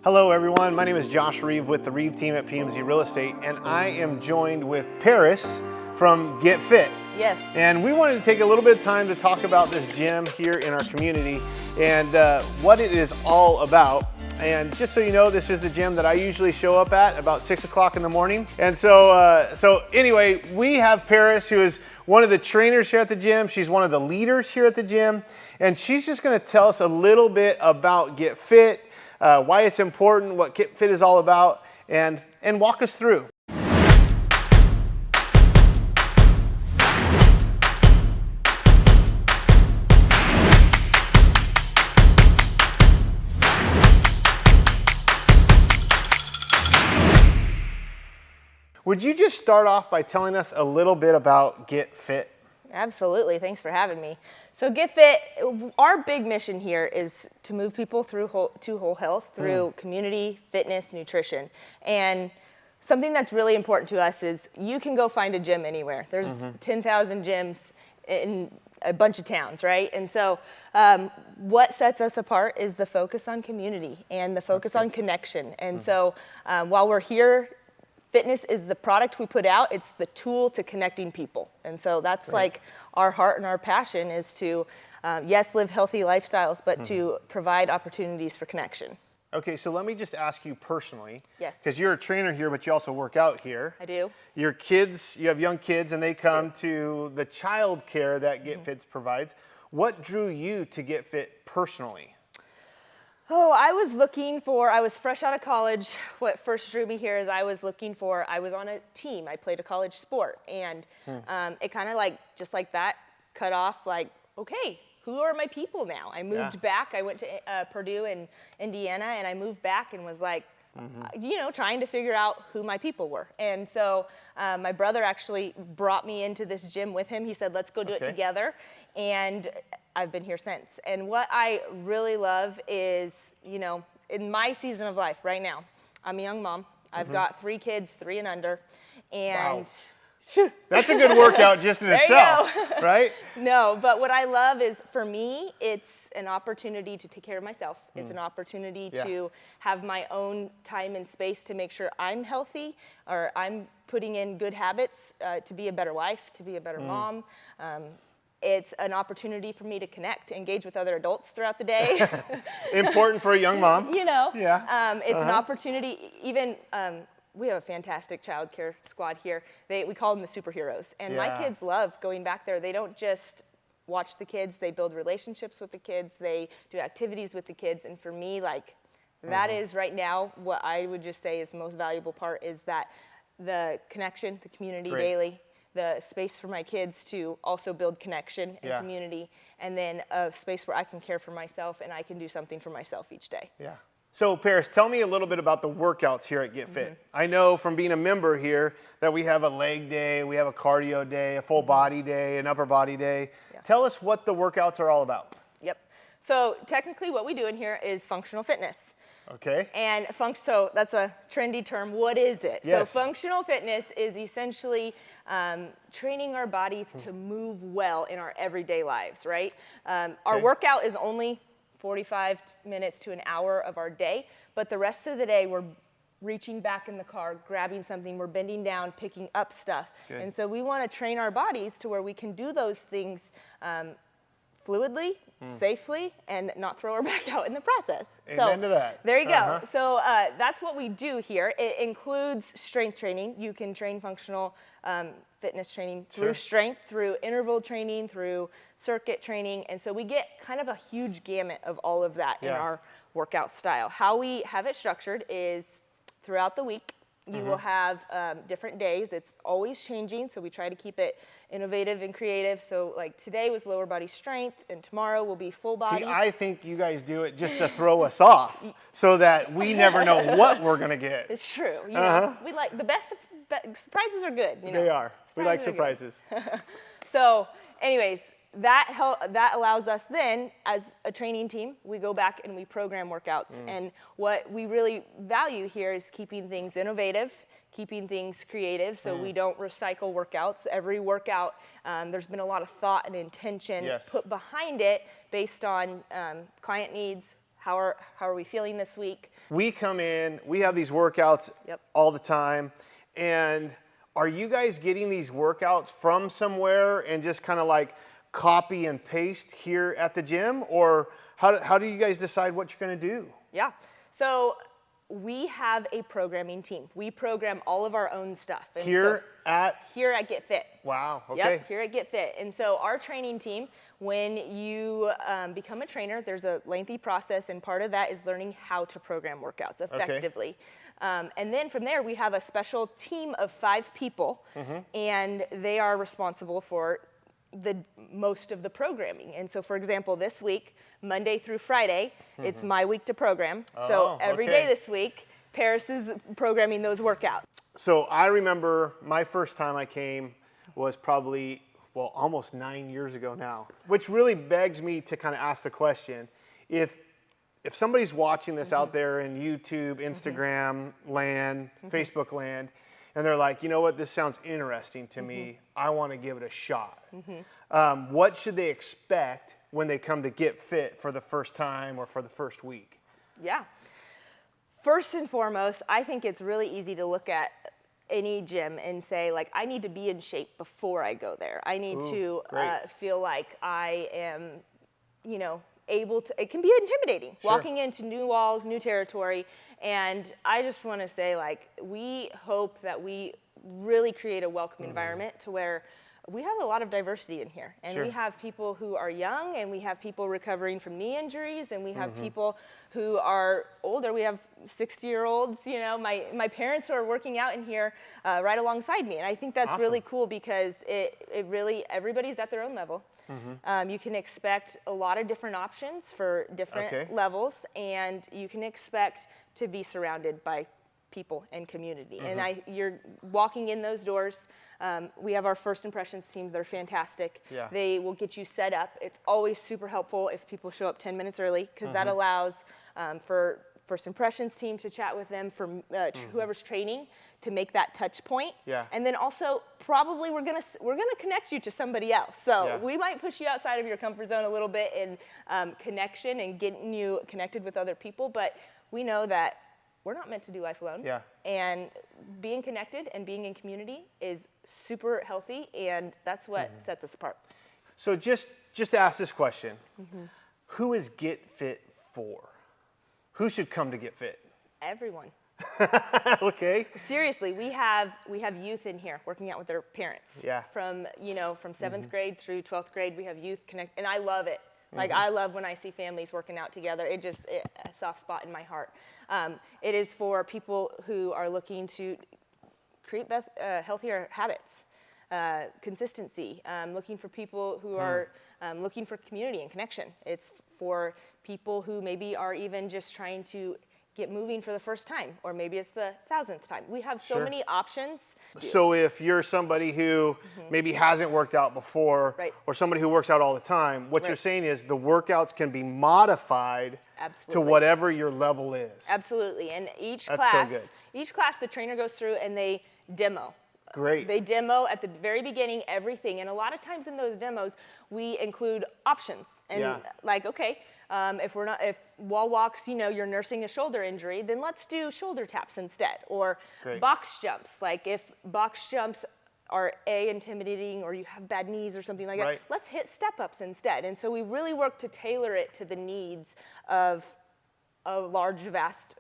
Hello everyone, my name is Josh Reeve with the Reeve team at PMZ Real Estate, and I am joined with Paris from Get Fit. Yes. And we wanted to take a little bit of time to talk about this gym here in our community and what it is all about. And just so you know, this is the gym that I usually show up at about 6 o'clock in the morning. And so anyway, we have Paris, who is one of the trainers here at the gym. She's one of the leaders here at the gym. And she's just gonna tell us a little bit about Get Fit, why it's important, what Get Fit is all about, and walk us through. Would you just start off by telling us a little bit about Get Fit? Absolutely, thanks for having me. So Get Fit, our big mission here is to move people through whole health through community, fitness, nutrition. And something that's really important to us is you can go find a gym anywhere. There's 10,000 gyms in a bunch of towns, right? And so what sets us apart is the focus on community and the focus on connection. And so while we're here, fitness is the product we put out, it's the tool to connecting people. And so that's like our heart and our passion is to, yes, live healthy lifestyles, but to provide opportunities for connection. Okay, so let me just ask you personally. Yes. Because you're a trainer here, but you also work out here. I do. Your kids, you have young kids, and they come to the child care that Get Fit provides. What drew you to Get Fit personally? Oh, I was fresh out of college. What first drew me here is I was on a team. I played a college sport, and it kind of just like that, cut off like, okay, who are my people now? I moved back. I went to Purdue in Indiana, and I moved back and was like, trying to figure out who my people were. And so my brother actually brought me into this gym with him. He said, let's go do it together. And I've been here since. And what I really love is, in my season of life right now, I'm a young mom. I've got 3 kids, 3 and under. And that's a good workout just in itself, right? No, but what I love is, for me, it's an opportunity to take care of myself. It's an opportunity to have my own time and space to make sure I'm healthy, or I'm putting in good habits to be a better wife, to be a better mom. It's an opportunity for me to connect, engage with other adults throughout the day. Important for a young mom. It's an opportunity, even, we have a fantastic child care squad here. We call them the superheroes. And my kids love going back there. They don't just watch the kids, they build relationships with the kids, they do activities with the kids. And for me, that is right now what I would just say is the most valuable part, is that the connection, the community daily, the space for my kids to also build connection and community, and then a space where I can care for myself and I can do something for myself each day. Yeah. So Paris, tell me a little bit about the workouts here at Get Fit. I know from being a member here that we have a leg day, we have a cardio day, a full body day, an upper body day. Tell us what the workouts are all about. Yep. So technically what we do in here is functional fitness. Okay. And so that's a trendy term. What is it? Yes. So functional fitness is essentially training our bodies to move well in our everyday lives, right? Our workout is only 45 minutes to an hour of our day, but the rest of the day we're reaching back in the car, grabbing something, we're bending down, picking up stuff. Good. And so we want to train our bodies to where we can do those things fluidly, safely, and not throw her back out in the process. Amen to that. There you go. So that's what we do here. It includes strength training. You can train functional fitness training through strength, through interval training, through circuit training. And so we get kind of a huge gamut of all of that in our workout style. How we have it structured is throughout the week, you will have different days. It's always changing, so we try to keep it innovative and creative. So today was lower body strength, and tomorrow will be full body. See, I think you guys do it just to throw us off so that we never know what we're going to get. It's true. We like the best surprises are good. They are. We like surprises. So anyways, that allows us then, as a training team, we go back and we program workouts. And what we really value here is keeping things innovative, keeping things creative, so we don't recycle workouts. Every workout, there's been a lot of thought and intention put behind it based on client needs, how are we feeling this week? We come in, we have these workouts Yep. all the time. And are you guys getting these workouts from somewhere and just kind of like copy and paste here at the gym? Or how do you guys decide what you're going to do? Yeah. So we have a programming team. We program all of our own stuff. And Here at? Here at Get Fit. Wow, okay. Yep, here at Get Fit. And so our training team, when you become a trainer, there's a lengthy process, and part of that is learning how to program workouts effectively. And then from there, we have a special team of 5 people, and they are responsible for most of the programming. And so, for example, this week, Monday through Friday, it's my week to program. So every day this week, Paris is programming those workouts. So I remember my first time I came was probably, well, almost 9 years ago now, which really begs me to kind of ask the question, if somebody's watching this out there in YouTube, Instagram land, Facebook land, and they're like, you know what, this sounds interesting to me, I want to give it a shot. What should they expect when they come to Get Fit for the first time or for the first week? Yeah. First and foremost, I think it's really easy to look at any gym and say, like, I need to be in shape before I go there. I need to feel like I am, able to, it can be intimidating, walking into new walls, new territory. And I just want to say, like, we hope that we really create a welcome environment to where we have a lot of diversity in here. And we have people who are young, and we have people recovering from knee injuries, and we have people who are older. We have 60-year-olds, my parents who are working out in here right alongside me. And I think that's really cool because it really, everybody's at their own level. You can expect a lot of different options for different levels, and you can expect to be surrounded by people and community. And you're walking in those doors. We have our first impressions teams. They're fantastic. They will get you set up. It's always super helpful if people show up 10 minutes early, because that allows for first impressions team to chat with them, for whoever's training to make that touch point. And then also probably we're gonna connect you to somebody else. So we might push you outside of your comfort zone a little bit in connection and getting you connected with other people, but we know that we're not meant to do life alone. And being connected and being in community is super healthy, and that's what sets us apart. So just to ask this question, who is Get Fit for? Who should come to Get Fit? Everyone. Okay. Seriously, we have youth in here working out with their parents. From 7th grade through 12th grade, we have youth connect, and I love it. Like, I love when I see families working out together. It a soft spot in my heart. It is for people who are looking to create healthier habits, consistency, looking for people who are looking for community and connection. It's for people who maybe are even just trying to get moving for the first time, or maybe it's the 1000th time. We have so many options. So if you're somebody who maybe hasn't worked out before, or somebody who works out all the time, what you're saying is the workouts can be modified to whatever your level is. Absolutely. And each class the trainer goes through and they demo. Great. They demo at the very beginning everything, and a lot of times in those demos we include options. And like, okay, if wall walks, you're nursing a shoulder injury, then let's do shoulder taps instead, or box jumps. Like, if box jumps are intimidating, or you have bad knees or something like that, let's hit step ups instead. And so we really work to tailor it to the needs of a large, vast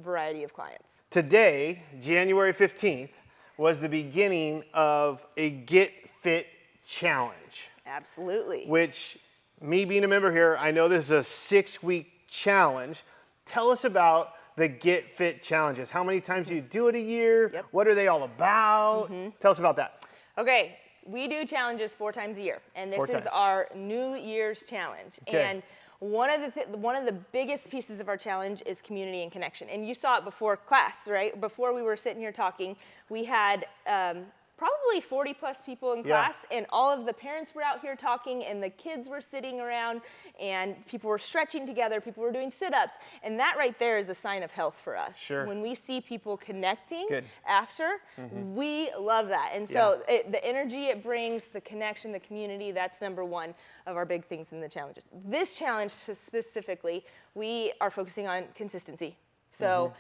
variety of clients. Today, January 15th, was the beginning of a Get Fit challenge. Absolutely. Which, me being a member here, I know this is a 6-week challenge. Tell us about the Get Fit challenges. How many times do you do it a year? What are they all about? Tell us about that. Okay, we do challenges 4 times a year, and this is our New Year's challenge. And one of the biggest pieces of our challenge is community and connection. And you saw it before class, right? Before we were sitting here talking, we had probably 40 plus people in Yeah. class, and all of the parents were out here talking, and the kids were sitting around, and people were stretching together, people were doing sit-ups, and that right there is a sign of health for us. Sure. When we see people connecting Good. after, we love that. And so the energy it brings, the connection, the community, that's number one of our big things in the challenges. This challenge specifically, we are focusing on consistency. So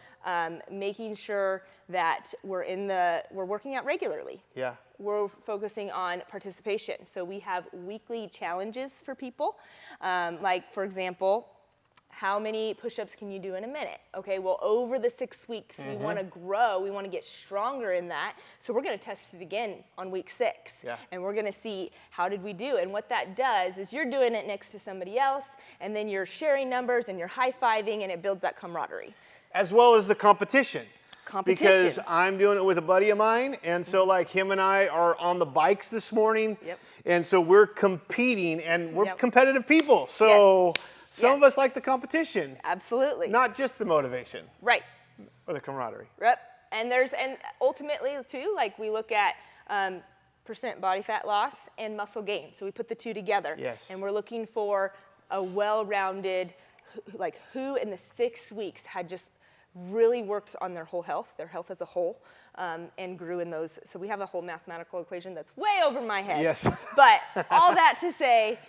making sure that we're working out regularly. Yeah. We're focusing on participation. So we have weekly challenges for people. Like, for example, how many push-ups can you do in a minute? Okay, well, over the 6 weeks, we want to grow, we want to get stronger in that. So we're going to test it again on week 6. Yeah. And we're going to see how did we do. And what that does is you're doing it next to somebody else, and then you're sharing numbers, and you're high-fiving, and it builds that camaraderie. As well as the competition. Competition. Because I'm doing it with a buddy of mine, and so like him and I are on the bikes this morning, Yep. and so we're competing, and we're Yep. competitive people. So some of Yes. us like the competition, Absolutely. not just the motivation Right. or the camaraderie. Yep. And ultimately too, like we look at percent body fat loss and muscle gain. So we put the two together. Yes. And we're looking for a well-rounded, like who in the 6 weeks had just really worked on their health as a whole, and grew in those. So we have a whole mathematical equation that's way over my head. Yes. But all that to say,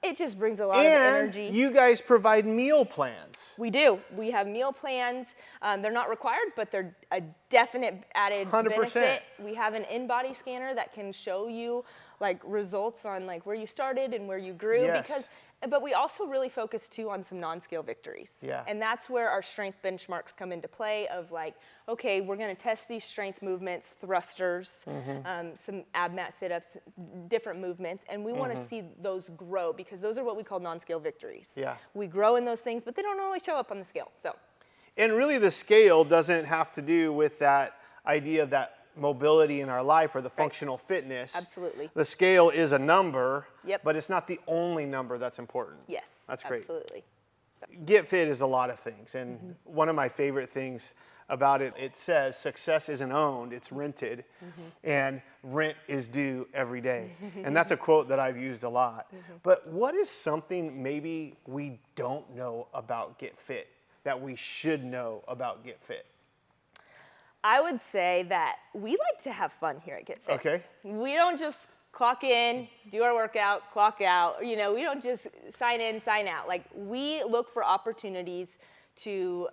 it just brings a lot of energy. And you guys provide meal plans. We do. We have meal plans. They're not required, but they're a definite added 100%. benefit. We have an in-body scanner that can show you like results on like where you started and where you grew. Yes. But we also really focus too on some non-scale victories. Yeah. And that's where our strength benchmarks come into play of like, okay, we're gonna test these strength movements, thrusters, some ab mat sit-ups, different movements, and we wanna see those grow because those are what we call non-scale victories. Yeah. We grow in those things, but they don't always show up on the scale, so. And really the scale doesn't have to do with that idea of that mobility in our life or the functional fitness. Absolutely. The scale is a number, Yep. but it's not the only number that's important. Yes, That's great. absolutely. Get Fit is a lot of things, and one of my favorite things about it, it says success isn't owned, it's rented, and rent is due every day. And that's a quote that I've used a lot. But what is something maybe we don't know about Get Fit that we should know about Get Fit? I would say that we like to have fun here at Get Fit. Okay. We don't just clock in, do our workout, clock out. You know, we don't just sign in, sign out. Like, we look for opportunities to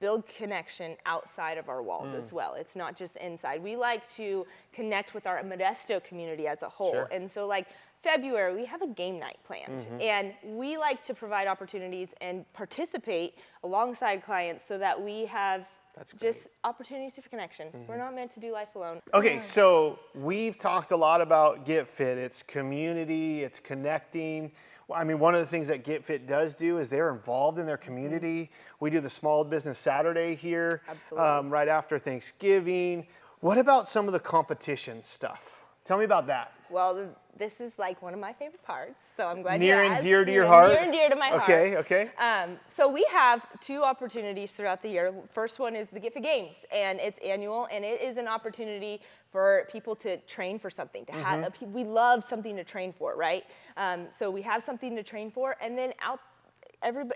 build connection outside of our walls as well. It's not just inside. We like to connect with our Modesto community as a whole. Sure. And so like February, we have a game night planned. And we like to provide opportunities and participate alongside clients so that we have just opportunities for connection. We're not meant to do life alone. Okay, so we've talked a lot about Get Fit. It's community, it's connecting. Well, I mean, one of the things that Get Fit does do is they're involved in their community. We do the Small Business Saturday here, Absolutely. right after Thanksgiving. What about some of the competition stuff? Tell me about that. Well, this is like one of my favorite parts, so I'm glad you Near and asked. dear to your heart? Near and dear to my heart. Okay. So we have 2 opportunities throughout the year. First one is the Get Fit Games, and it's annual, and it is an opportunity for people to train for something. To have, we love something to train for, right? So we have something to train for, and then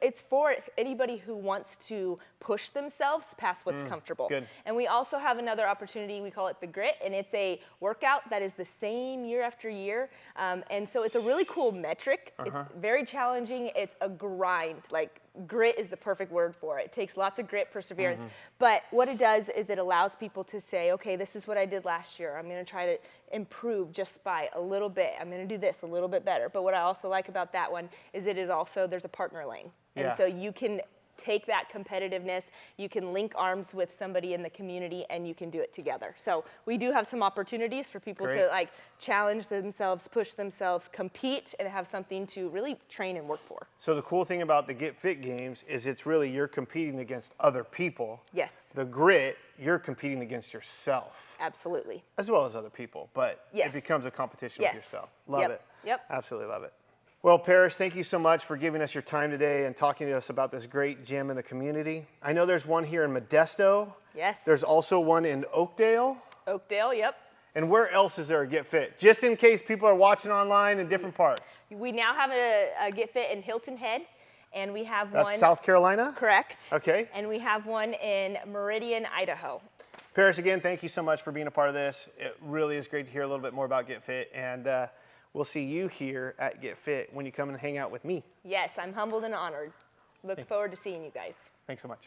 it's for anybody who wants to push themselves past what's comfortable. Good. And we also have another opportunity, we call it the Grit, and it's a workout that is the same year after year. And so it's a really cool metric. It's very challenging. It's a grind. Like, grit is the perfect word for it. It takes lots of grit, perseverance. But what it does is it allows people to say, okay, this is what I did last year. I'm going to try to improve just by a little bit. I'm going to do this a little bit better. But what I also like about that one is it is also, there's a partner lane. And so you can take that competitiveness, you can link arms with somebody in the community, and you can do it together. So we do have some opportunities for people to like challenge themselves, push themselves, compete, and have something to really train and work for. So the cool thing about the Get Fit Games is it's really you're competing against other people. Yes. The Grit, you're competing against yourself. Absolutely. As well as other people, but Yes. it becomes a competition Yes. with yourself. Love Yep. it. Yep. Absolutely love it. Well, Paris, thank you so much for giving us your time today and talking to us about this great gym in the community. I know there's one here in Modesto. Yes. There's also one in Oakdale. Oakdale, yep. And where else is there a Get Fit? Just in case people are watching online in different parts. We now have a Get Fit in Hilton Head, and we have That's one. South Carolina? Correct. Okay. And we have one in Meridian, Idaho. Paris, again, thank you so much for being a part of this. It really is great to hear a little bit more about Get Fit, and we'll see you here at Get Fit when you come and hang out with me. Yes, I'm humbled and honored. Look forward to seeing you guys. Thanks so much.